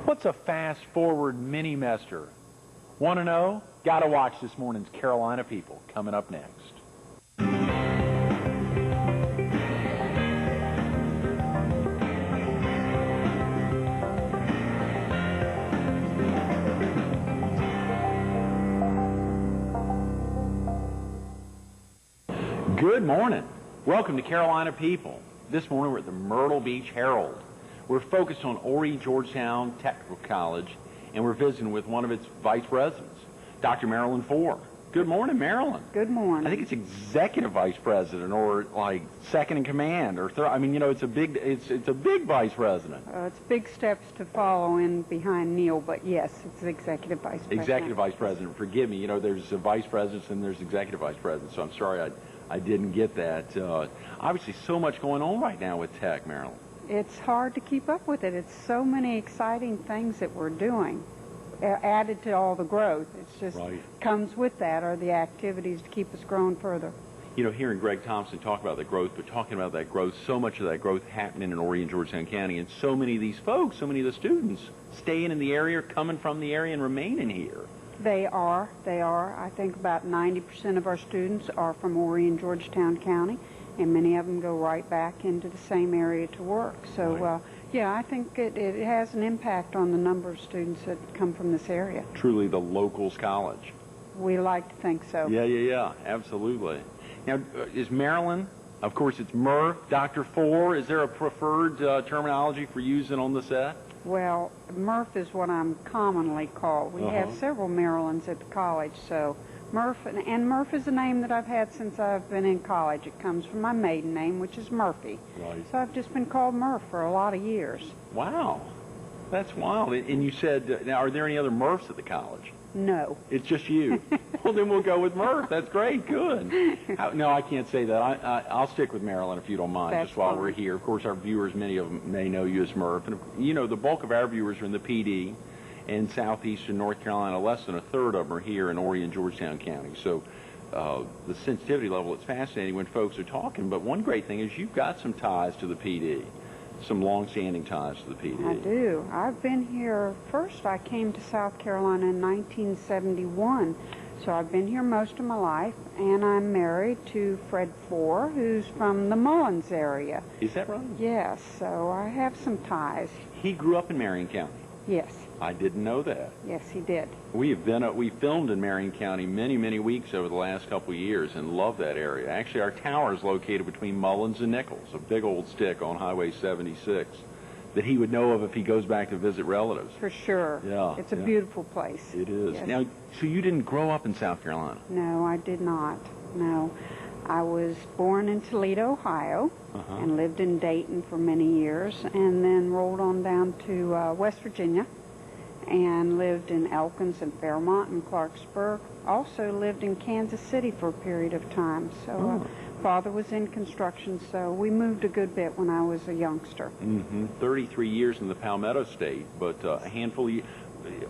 What's a fast-forward mini-mester? Want to know? Gotta watch this morning's Carolina People, coming up next. Good morning. Welcome to Carolina People. This morning we're at the Myrtle Beach Herald. We're focused on Horry Georgetown Technical College, and we're visiting with one of its vice presidents, Dr. Marilyn Fore. Good morning, Marilyn. Good morning. I think it's executive vice president, or like second in command, or third. I mean, you know, it's a big vice president. It's big steps to follow in behind Neil, but yes, it's executive vice president. Executive vice president. Forgive me. You know, there's a vice president and there's executive vice president. So I'm sorry I didn't get that. Obviously, so much going on right now with tech, Marilyn. It's hard to keep up with it. It's so many exciting things that we're doing, added to all the growth. It's just comes with that, are the activities to keep us growing further. You know, hearing Greg Thompson talk about the growth, but talking about that growth, so much of that growth happening in Horry and Georgetown County, and so many of these folks, so many of the students staying in the area, coming from the area, and remaining here. They are. I think about 90% of our students are from Horry and Georgetown County, and many of them go right back into the same area to work. So, yeah, I think it has an impact on the number of students that come from this area. Truly the locals college. We like to think so. Yeah, absolutely. Now, is Marilyn, of course it's Murph, Dr. Fore, is there a preferred terminology for using on the set? Well, Murph is what I'm commonly called. We have several Marilyns at the college, so Murph, and Murph is a name that I've had since I've been in college. It comes from my maiden name, which is Murphy. Right. So I've just been called Murph for a lot of years. Wow. That's wild. And you said, now, are there any other Murphs at the college? No. It's just you. Well, then we'll go with Murph. That's great. Good. No, I can't say that. I'll stick with Marilyn if you don't mind. That's just while fine. we're here. Of course, our viewers, many of them may know you as Murph. And, you know, the bulk of our viewers are in the PD and southeastern North Carolina. Less than a third of them are here in Horry and Georgetown County. So the sensitivity level, it's fascinating when folks are talking. But one great thing is you've got some ties to the PD. Some long-standing ties to the PD. I do. I've been here, first I came to South Carolina in 1971, so I've been here most of my life, and I'm married to Fred Fore, who's from the Mullins area. Is that right? Yes, so I have some ties. He grew up in Marion County? Yes. I didn't know that. Yes, he did. We filmed in Marion County many weeks over the last couple of years and love that area. Actually, our tower is located between Mullins and Nichols, a big old stick on Highway 76 that he would know of if he goes back to visit relatives. For sure. Yeah. It's a beautiful place. It is. Yes. Now, so you didn't grow up in South Carolina? No, I did not. No. I was born in Toledo, Ohio, and lived in Dayton for many years, and then rolled on down to West Virginia, and lived in Elkins and Fairmont and Clarksburg. Also lived in Kansas City for a period of time. So father was in construction, so we moved a good bit when I was a youngster. 33 years in the Palmetto State, but a handful of years.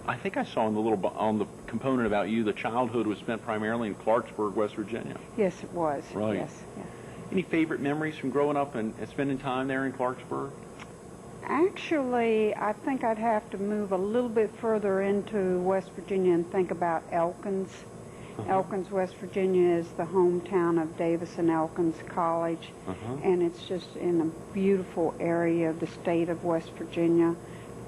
I think I saw on the component about you, the childhood was spent primarily in Clarksburg, West Virginia. Yes, it was. Right. Yes. Yeah. Any favorite memories from growing up and spending time there in Clarksburg? Actually, I think I'd have to move a little bit further into West Virginia and think about Elkins. Elkins, West Virginia is the hometown of Davis and Elkins College, and it's just in a beautiful area of the state of West Virginia.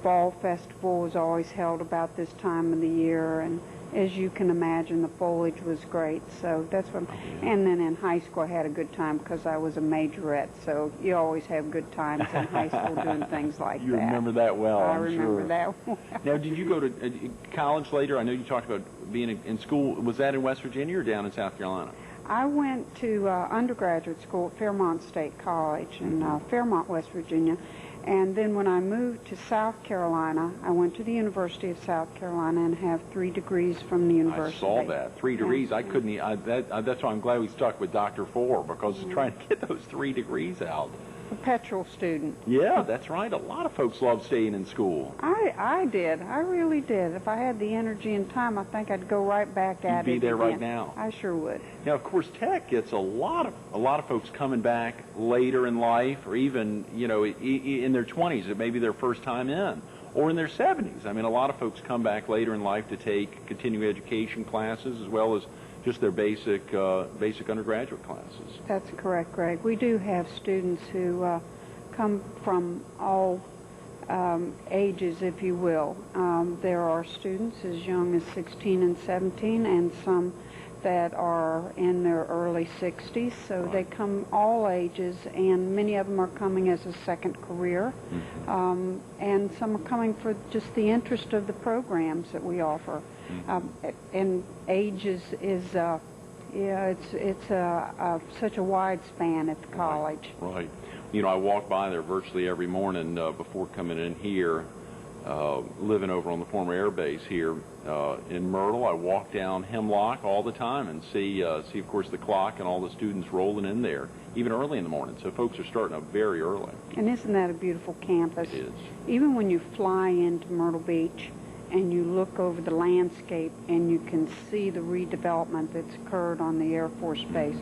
Fall festival was always held about this time of the year, and as you can imagine, the foliage was great. So that's what. And then in high school, I had a good time because I was a majorette. So you always have good times in high school doing things like that. You remember that well, I I'm remember sure. that well. Now, did you go to college later? I know you talked about being in school. Was that in West Virginia or down in South Carolina? I went to undergraduate school at Fairmont State College in Fairmont, West Virginia. And then when I moved to South Carolina, I went to the University of South Carolina and have 3 degrees from the university. I saw that. 3 degrees. I couldn't. That's why I'm glad we stuck with Dr. Fore, because trying to get those 3 degrees out. Perpetual student. Yeah, that's right. A lot of folks love staying in school. I did. I really did. If I had the energy and time, I think I'd go right back at it. You'd be there again. right now. I sure would. Now, of course, tech gets a lot of folks coming back later in life, or even in their 20s. It may be their first time in. or in their 70s. I mean, a lot of folks come back later in life to take continuing education classes as well as just their basic undergraduate classes. That's correct, Greg. We do have students who come from all ages, if you will. There are students as young as 16 and 17 and some that are in their early 60s, so Right. they come all ages, and many of them are coming as a second career, and some are coming for just the interest of the programs that we offer. And age is it's such a wide span at the college. Right. You know, I walk by there virtually every morning before coming in here, living over on the former air base here in Myrtle. I walk down Hemlock all the time and see, of course, the clock and all the students rolling in there, even early in the morning. So folks are starting up very early. And isn't that a beautiful campus? It is. Even when you fly into Myrtle Beach and you look over the landscape and you can see the redevelopment that's occurred on the Air Force Base.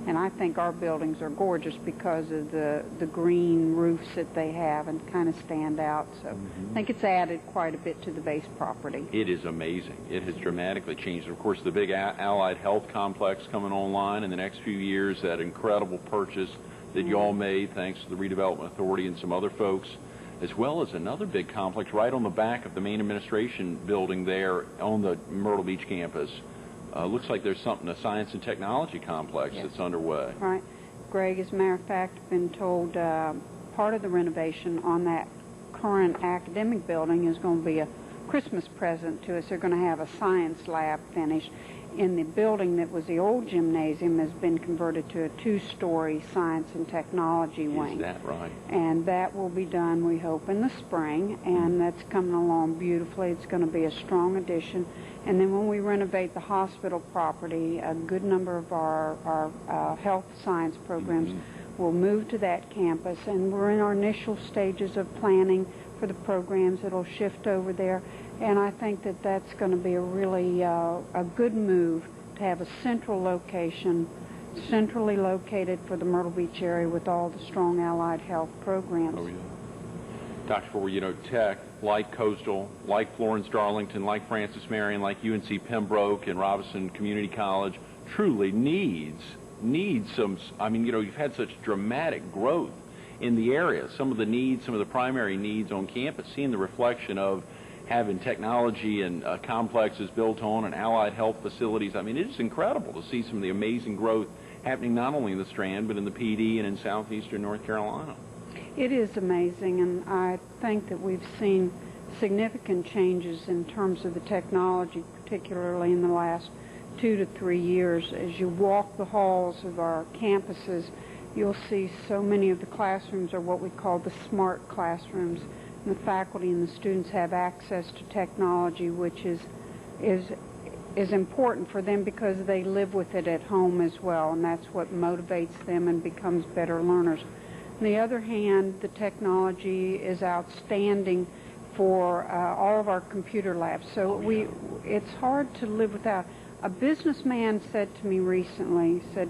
And I think our buildings are gorgeous because of the green roofs that they have and kind of stand out. So I think it's added quite a bit to the base property. It is amazing. It has dramatically changed. Of course, the big Allied Health Complex coming online in the next few years, that incredible purchase that you all made thanks to the Redevelopment Authority and some other folks, as well as another big complex right on the back of the main administration building there on the Myrtle Beach campus. Looks like there's something, a science and technology complex that's underway. Right. Greg, as a matter of fact, been told part of the renovation on that current academic building is going to be a Christmas present to us. They're going to have a science lab finished. In the building that was the old gymnasium has been converted to a two-story science and technology wing. Is that right? And that will be done, we hope, in the spring, and that's coming along beautifully. It's going to be a strong addition. And then when we renovate the hospital property, a good number of our health science programs will move to that campus, and we're in our initial stages of planning for the programs that'll shift over there. And I think that that's going to be a really a good move to have a central location, centrally located for the Myrtle Beach area with all the strong allied health programs. Oh, yeah. Dr. Fore, you know, Tech, like Coastal, like Florence Darlington, like Francis Marion, like UNC Pembroke and Robinson Community College, truly needs some, I mean, you know, you've had such dramatic growth in the area. Some of the needs, some of the primary needs on campus, seeing the reflection of having technology and complexes built on and allied health facilities. I mean, it is incredible to see some of the amazing growth happening not only in the Strand, but in the PD and in southeastern North Carolina. It is amazing, and I think that we've seen significant changes in terms of the technology, particularly in the last 2 to 3 years. As you walk the halls of our campuses, you'll see so many of the classrooms are what we call the smart classrooms. And the faculty and the students have access to technology, which is important for them because they live with it at home as well, and that's what motivates them and becomes better learners. On the other hand, the technology is outstanding for all of our computer labs. So it's hard to live without. A businessman said to me recently, said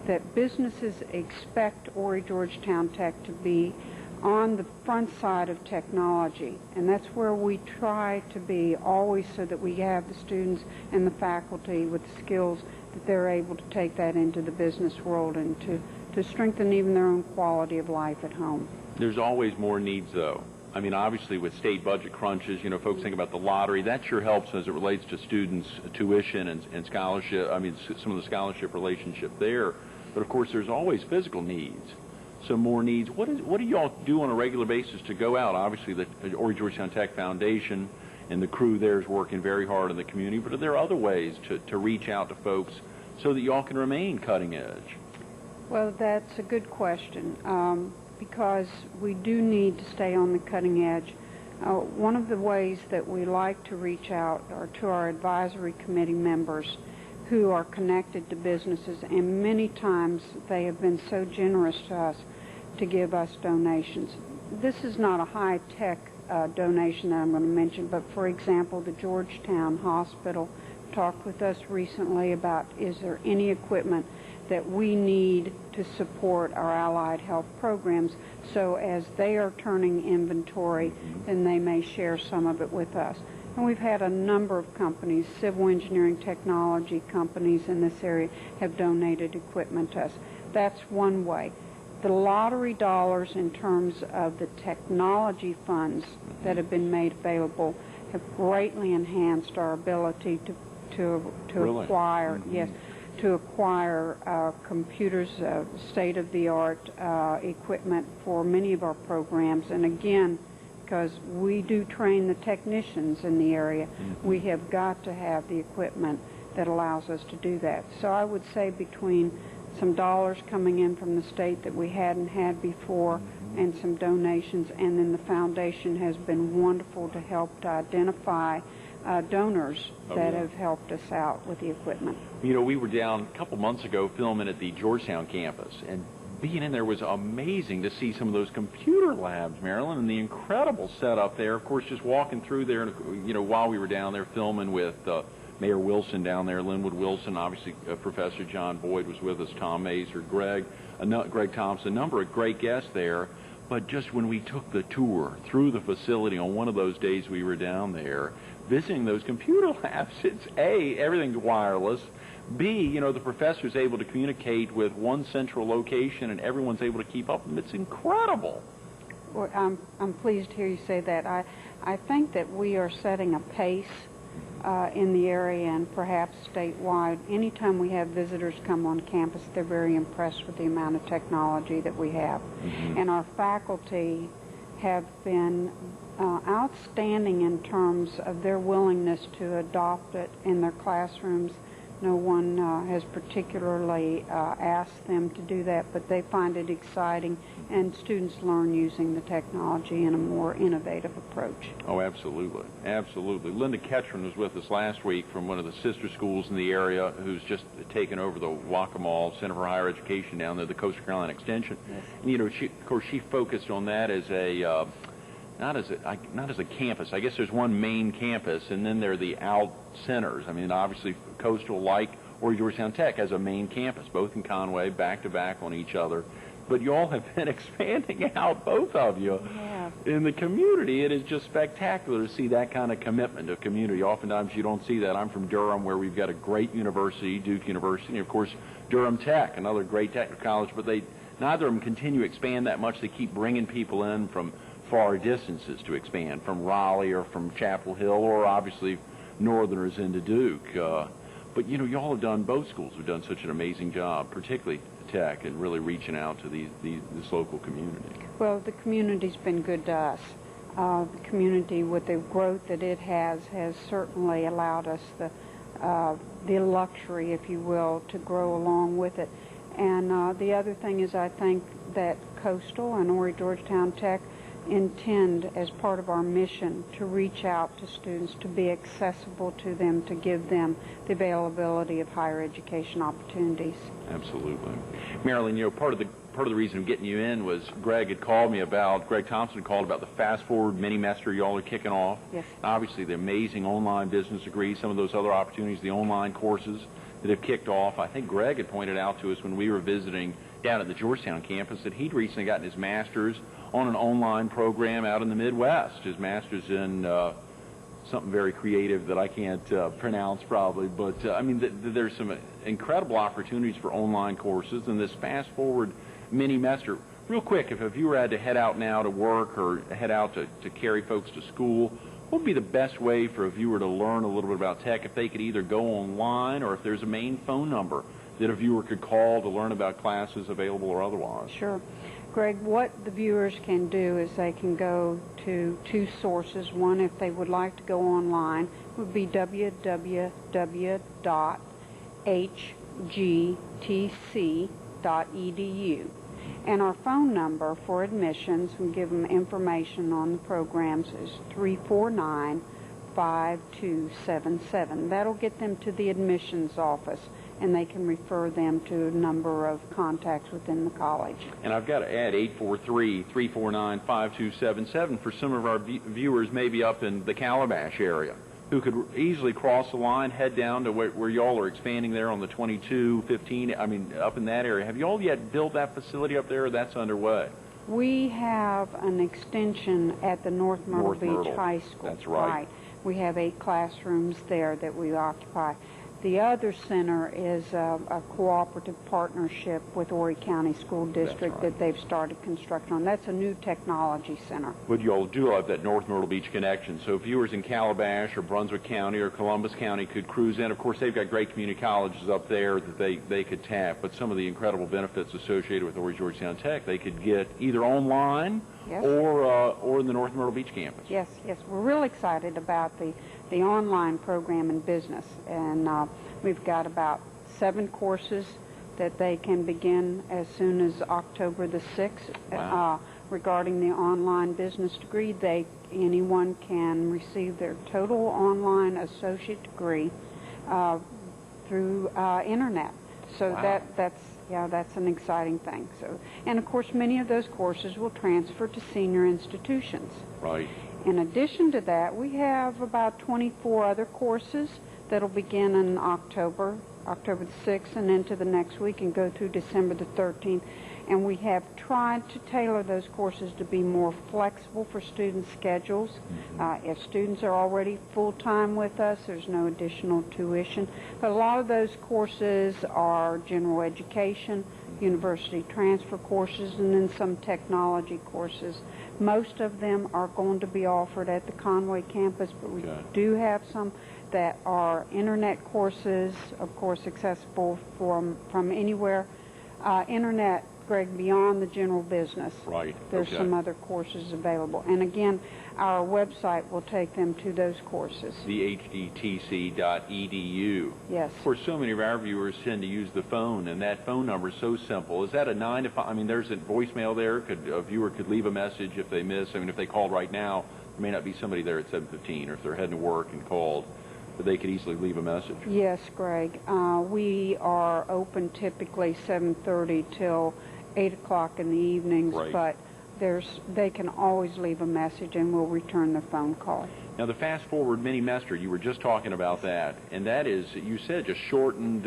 that businesses expect Horry Georgetown Tech to be on the front side of technology, and that's where we try to be always, so that we have the students and the faculty with the skills that they're able to take that into the business world and to strengthen even their own quality of life at home. There's always more needs, though. I mean, obviously, with state budget crunches, you know, folks think about the lottery. That sure helps as it relates to students' tuition and scholarship. I mean, some of the scholarship relationship there. But, of course, there's always physical needs. So more needs. What do y'all do on a regular basis to go out? Obviously, the Horry Georgetown Tech Foundation and the crew there is working very hard in the community. But are there other ways to reach out to folks so that y'all can remain cutting edge? Well, that's a good question, because we do need to stay on the cutting edge. One of the ways that we like to reach out are to our advisory committee members who are connected to businesses, and many times they have been so generous to us to give us donations. This is not a high-tech donation that I'm going to mention, but for example, the Georgetown Hospital talked with us recently about, is there any equipment that we need to support our allied health programs. So as they are turning inventory, then they may share some of it with us. And we've had a number of companies, civil engineering technology companies in this area, have donated equipment to us. That's one way. The lottery dollars in terms of the technology funds that have been made available have greatly enhanced our ability to Really? acquire, yes, to acquire computers, state-of-the-art equipment for many of our programs. And again, because we do train the technicians in the area, we have got to have the equipment that allows us to do that. So I would say between some dollars coming in from the state that we hadn't had before and some donations, and then the foundation has been wonderful to help to identify donors that have helped us out with the equipment. You know, we were down a couple months ago filming at the Georgetown campus, and being in there was amazing to see some of those computer labs, Marilyn, and the incredible setup there. Of course, just walking through there, you know, while we were down there filming with Mayor Wilson down there, Linwood Wilson, obviously Professor John Boyd was with us, Tom Mazer, Greg Thompson, a number of great guests there. But just when we took the tour through the facility on one of those days we were down there, visiting those computer labs, it's A, everything's wireless, B, you know, the professor's able to communicate with one central location and everyone's able to keep up, and it's incredible. Well, I'm pleased to hear you say that. I think that we are setting a pace in the area and perhaps statewide. Anytime we have visitors come on campus, they're very impressed with the amount of technology that we have. And our faculty have been outstanding in terms of their willingness to adopt it in their classrooms. No one has particularly asked them to do that, but they find it exciting, and students learn using the technology in a more innovative approach. Oh, absolutely. Absolutely. Linda Ketchron was with us last week from one of the sister schools in the area, who's just taken over the Waccamaw Center for Higher Education down there, the Coastal Carolina Extension. Yes. And, you know, of course, she focused on that as a not as a campus. I guess there's one main campus, and then there are the out centers. I mean, obviously, Coastal, like Horry Georgetown Tech, has a main campus, both in Conway, back to back on each other. But you all have been expanding out, both of you, in the community. It is just spectacular to see that kind of commitment to community. Oftentimes you don't see that. I'm from Durham, where we've got a great university, Duke University, and of course Durham Tech, another great technical college. But neither of them continue to expand that much. They keep bringing people in from far distances to expand, from Raleigh or from Chapel Hill, or obviously northerners into Duke. But you know, y'all have done, both schools have done such an amazing job, particularly Tech, and really reaching out to this local community. Well, the community's been good to us. The community, with the growth that it has certainly allowed us the luxury, if you will, to grow along with it. And the other thing is, I think that Coastal and Horry Georgetown Tech intend, as part of our mission, to reach out to students, to be accessible to them, to give them the availability of higher education opportunities. Absolutely. Marilyn, you know, part of the reason of getting you in was Greg Thompson called about the Fast Forward mini-mester y'all are kicking off. Yes. Obviously, the amazing online business degrees, some of those other opportunities, the online courses that have kicked off. I think Greg had pointed out to us when we were visiting down at the Georgetown campus that he'd recently gotten his master's on an online program out in the Midwest. His master's in something very creative that I can't pronounce probably, but I mean, there's some incredible opportunities for online courses, and this Fast Forward mini-mester. Real quick, if a viewer had to head out now to work or head out to carry folks to school, what would be the best way for a viewer to learn a little bit about tech? If they could either go online, or if there's a main phone number that a viewer could call to learn about classes available or otherwise? Sure. Greg, what the viewers can do is they can go to two sources. One, if they would like to go online, would be www.hgtc.edu. And our phone number for admissions, we give them information on the programs, is 349-5277. That'll get them to the admissions office, and they can refer them to a number of contacts within the college. And I've got to add 843-349-5277 for some of our viewers maybe up in the Calabash area. who could easily cross the line, head down to where y'all are expanding there on the 22, 15, I mean, up in that area. Have y'all yet built that facility up there, or that's underway? We have an extension at the North Myrtle Beach High School. That's right. We have 8 classrooms there that we occupy. The other center is a cooperative partnership with Horry County School District that they've started construction on. That's a new technology center. But y'all do have that North Myrtle Beach connection. So viewers in Calabash or Brunswick County or Columbus County could cruise in. Of course, they've got great community colleges up there that they could tap. But some of the incredible benefits associated with Horry Georgetown Tech, they could get either online or in the North Myrtle Beach campus. Yes. We're real excited about the online program in business, and we've got about 7 courses that they can begin as soon as October the 6th. Wow. Regarding the online business degree, anyone can receive their total online associate degree through internet. So wow. that's an exciting thing. So, and of course, many of those courses will transfer to senior institutions. Right. In addition to that, we have about 24 other courses that'll begin in October the 6th and into the next week and go through December the 13th. And we have tried to tailor those courses to be more flexible for student schedules. If students are already full-time with us, there's no additional tuition. But a lot of those courses are general education, university transfer courses, and then some technology courses. Most of them are going to be offered at the Conway campus, but we do have some that are internet courses, of course, accessible from anywhere. Internet, Greg, beyond the general business. Right. There's some other courses available. And again, our website will take them to those courses. thehdtc.edu. Yes. Of course, so many of our viewers tend to use the phone, and that phone number is so simple. Is that a 9 to 5? I mean, there's a voicemail there. A viewer could leave a message if they miss. I mean, if they called right now, there may not be somebody there at 7:15, or if they're heading to work and called, but they could easily leave a message. Yes, Greg. We are open typically 7:30 till 8 o'clock in the evenings, but they can always leave a message and we'll return the phone call. Now, the Fast Forward Mini-Mester, you were just talking about that, and that is, you said, just shortened,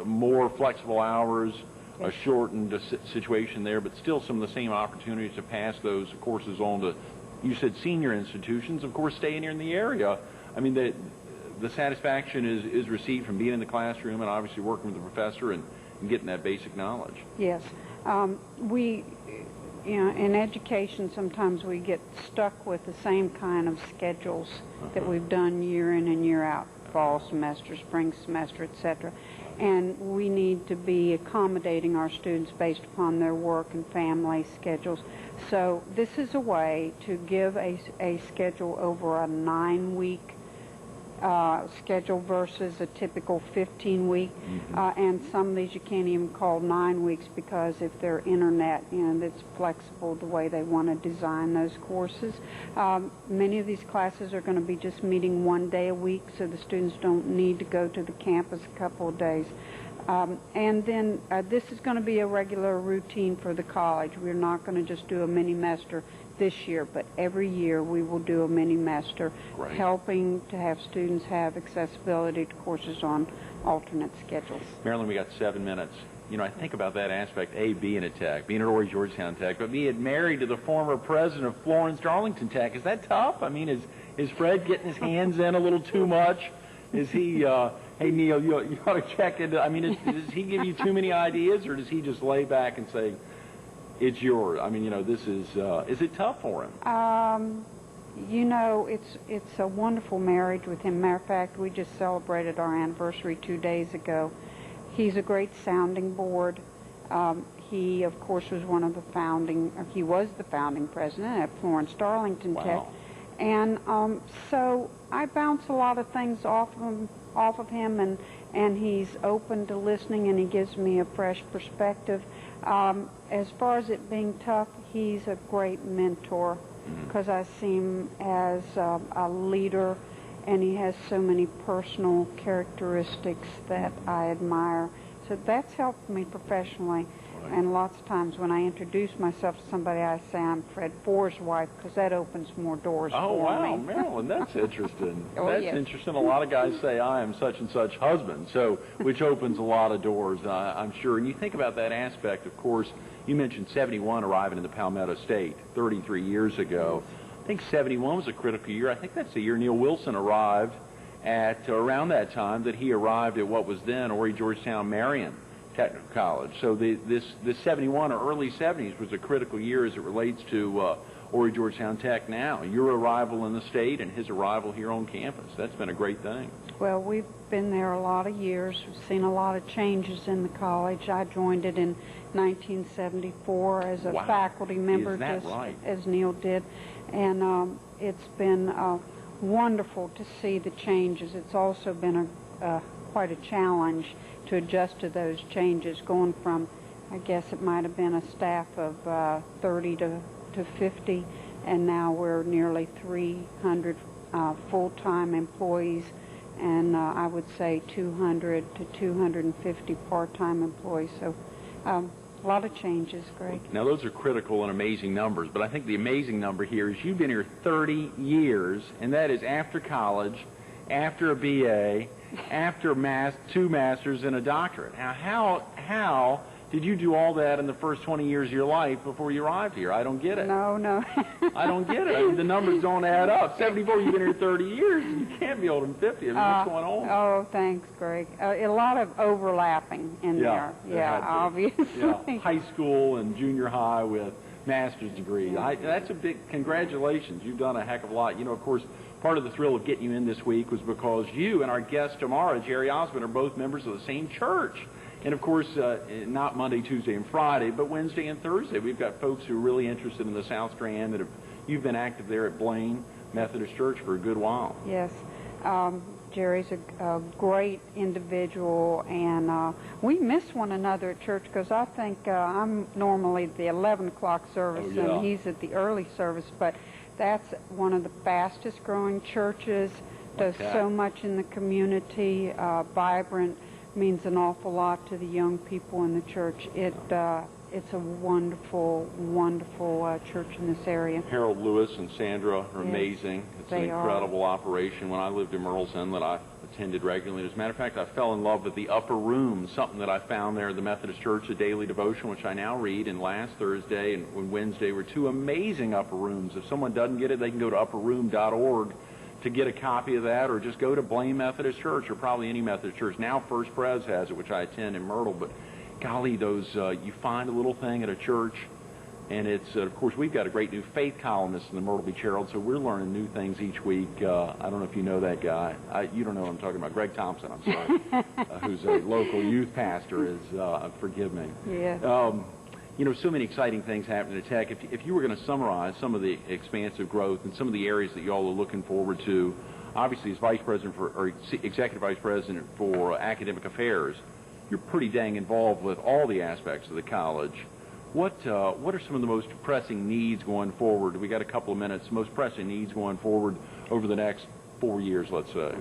more flexible hours, a shortened situation there, but still some of the same opportunities to pass those courses on to, you said, senior institutions, of course, staying here in the area. I mean, the satisfaction is received from being in the classroom and obviously working with the professor and getting that basic knowledge. Yes. In education, sometimes we get stuck with the same kind of schedules that we've done year in and year out, fall semester, spring semester, etc. And we need to be accommodating our students based upon their work and family schedules. So this is a way to give a schedule over a 9-week schedule versus a typical 15-week. And some of these you can't even call 9 weeks because if they're internet, it's flexible the way they want to design those courses. Many of these classes are going to be just meeting 1 day a week, so the students don't need to go to the campus a couple of days. And then this is going to be a regular routine for the college. We're not going to just do a mini-mester this year, but every year we will do a mini-mester, helping to have students have accessibility to courses on alternate schedules. Marilyn, we got 7 minutes. You know, I think about that aspect, A, being at Tech, being at Horry Georgetown Tech, but being married to the former president of Florence Darlington Tech. Is that tough? I mean, is Fred getting his hands in a little too much? Is he, hey, Neil, you ought to check it. I mean, does he give you too many ideas, or does he just lay back and say, it's yours? I mean, this is it tough for him? It's a wonderful marriage with him. Matter of fact, we just celebrated our anniversary 2 days ago. He's a great sounding board. He, of course, was he was the founding president at Florence Darlington Tech. And so I bounce a lot of things off of him, and he's open to listening, and he gives me a fresh perspective. As far as it being tough, he's a great mentor because I see him as a leader, and he has so many personal characteristics that I admire. So that's helped me professionally. Right. And lots of times when I introduce myself to somebody, I say I'm Fred Fore's wife, because that opens more doors Oh, for wow, me. Marilyn, that's interesting. Oh, That's yes. interesting. A lot of guys say, I am such and such husband, so which opens a lot of doors, I'm sure. And you think about that aspect, of course, you mentioned 71 arriving in the Palmetto State 33 years ago. I think 71 was a critical year. I think that's the year Neil Wilson arrived at around that time that he arrived at what was then Horry Georgetown Marion Technical College. So this 71 or early 70s was a critical year as it relates to Horry Georgetown Tech now. Your arrival in the state and his arrival here on campus. That's been a great thing. Well, we've been there a lot of years. We've seen a lot of changes in the college. I joined it in 1974 as a Wow. faculty member, Is that just right? as Neil did. And it's been wonderful to see the changes. It's also been quite a challenge to adjust to those changes, going from, I guess it might have been a staff of 30 to 50, and now we're nearly 300 full-time employees, and I would say 200 to 250 part-time employees. So a lot of changes, Greg. Now, those are critical and amazing numbers, but I think the amazing number here is you've been here 30 years, and that is after college, after a BA, after two masters and a doctorate. Now, how did you do all that in the first 20 years of your life before you arrived here? I don't get it. No. I don't get it. I mean, the numbers don't add up. 74, you've been here 30 years, and you can't be older than 50. I mean, what's going on? Oh, thanks, Greg. A lot of overlapping in there. Yeah, obviously. Yeah, high school and junior high with master's degrees. That's a big congratulations. You've done a heck of a lot. You know, of course, part of the thrill of getting you in this week was because you and our guest tomorrow, Jerry Osmond, are both members of the same church. And, of course, not Monday, Tuesday, and Friday, but Wednesday and Thursday. We've got folks who are really interested in the South Strand that you've been active there at Blaine Methodist Church for a good while. Yes. Jerry's a great individual, and we miss one another at church because I think I'm normally the 11 o'clock service, Oh, yeah. and he's at the early service, but that's one of the fastest growing churches, does Okay. so much in the community, vibrant, means an awful lot to the young people in the church. It's a wonderful, wonderful church in this area. Harold Lewis and Sandra are Yes, amazing. It's an they are. incredible operation. When I lived in Myrtle's Inlet, I attended regularly. As a matter of fact, I fell in love with the upper room, something that I found there at the Methodist Church, a daily devotion, which I now read. And last Thursday and Wednesday were two amazing upper rooms. If someone doesn't get it, they can go to upperroom.org to get a copy of that, or just go to Blaine Methodist Church, or probably any Methodist church. Now First Pres has it, which I attend in Myrtle. But golly, those you find a little thing at a church, and it's of course we've got a great new faith columnist in the Myrtle Beach Herald, so we're learning new things each week. I don't know if you know that guy. You don't know what I'm talking about. Greg Thompson, I'm sorry, who's a local youth pastor. Forgive me. Yeah. You know, so many exciting things happening at Tech. If you were going to summarize some of the expansive growth and some of the areas that you all are looking forward to, obviously as Executive Vice President for Academic Affairs, you're pretty dang involved with all the aspects of the college. What are some of the most pressing needs going forward? We got a couple of minutes. Most pressing needs going forward over the next 4 years, let's say.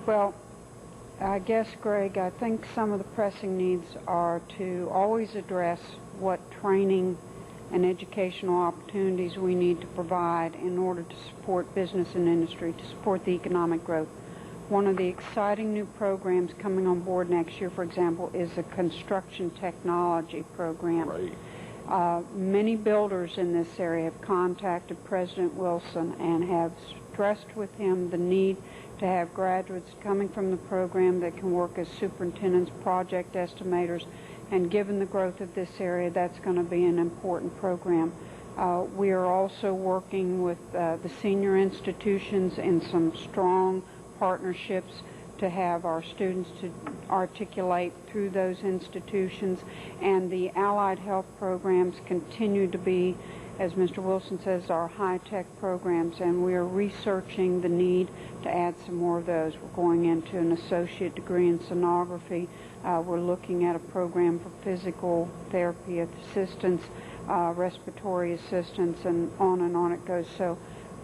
Well, I guess, Greg, I think some of the pressing needs are to always address what training and educational opportunities we need to provide in order to support business and industry, to support the economic growth. One of the exciting new programs coming on board next year, for example, is a construction technology program. Right. Many builders in this area have contacted President Wilson and have stressed with him the need to have graduates coming from the program that can work as superintendents, project estimators, and given the growth of this area, that's going to be an important program. We are also working with the senior institutions in some strong partnerships to have our students to articulate through those institutions, and the allied health programs continue to be, as Mr. Wilson says, our high-tech programs, and we are researching the need to add some more of those. We're going into an associate degree in sonography. We're looking at a program for physical therapy assistance, respiratory assistance, and on it goes. So,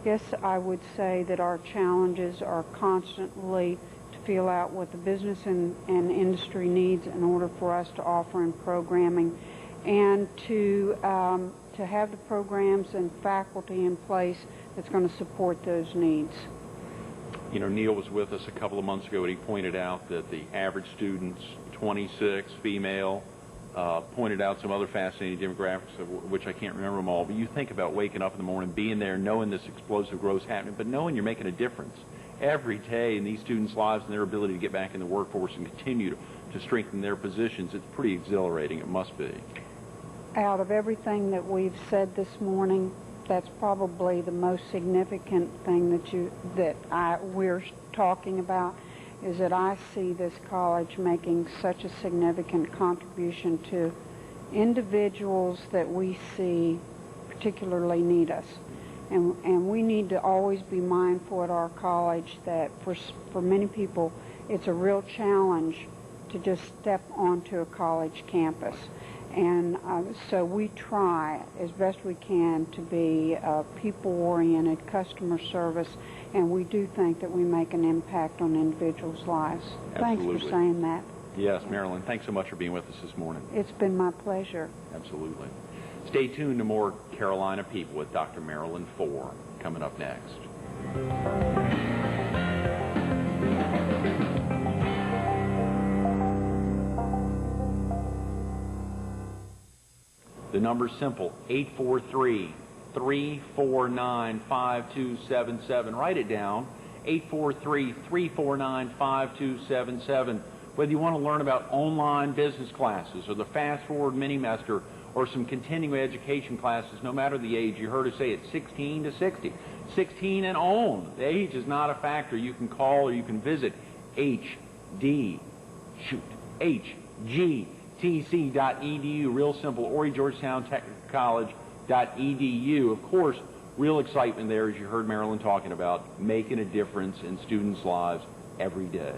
yes, I would say that our challenges are constantly to feel out what the business and industry needs in order for us to offer in programming, and to have the programs and faculty in place that's going to support those needs. You know, Neil was with us a couple of months ago, and he pointed out that the average student's 26, female, pointed out some other fascinating demographics, of which I can't remember them all, but you think about waking up in the morning, being there, knowing this explosive growth is happening, but knowing you're making a difference every day in these students' lives and their ability to get back in the workforce and continue to strengthen their positions. It's pretty exhilarating. It must be. Out of everything that we've said this morning, that's probably the most significant thing we're talking about, is that I see this college making such a significant contribution to individuals that we see particularly need us. And we need to always be mindful at our college that for many people, it's a real challenge to just step onto a college campus. And so we try as best we can to be people-oriented, customer service, and we do think that we make an impact on individuals' lives. Absolutely. Thanks for saying that. Yes, Marilyn, thanks so much for being with us this morning. It's been my pleasure. Absolutely. Stay tuned to more Carolina People with Dr. Marilyn Fore coming up next. The number's simple, 843-349-5277. Write it down, 843-349-5277. Whether you want to learn about online business classes or the Fast Forward Mini-Mester or some continuing education classes, no matter the age, you heard us say it's 16 to 60. 16 and on. The age is not a factor. You can call or you can visit hgtc.edu, real simple, or Georgetown Technical College.edu. Of course, real excitement there, as you heard Marilyn talking about, making a difference in students' lives every day.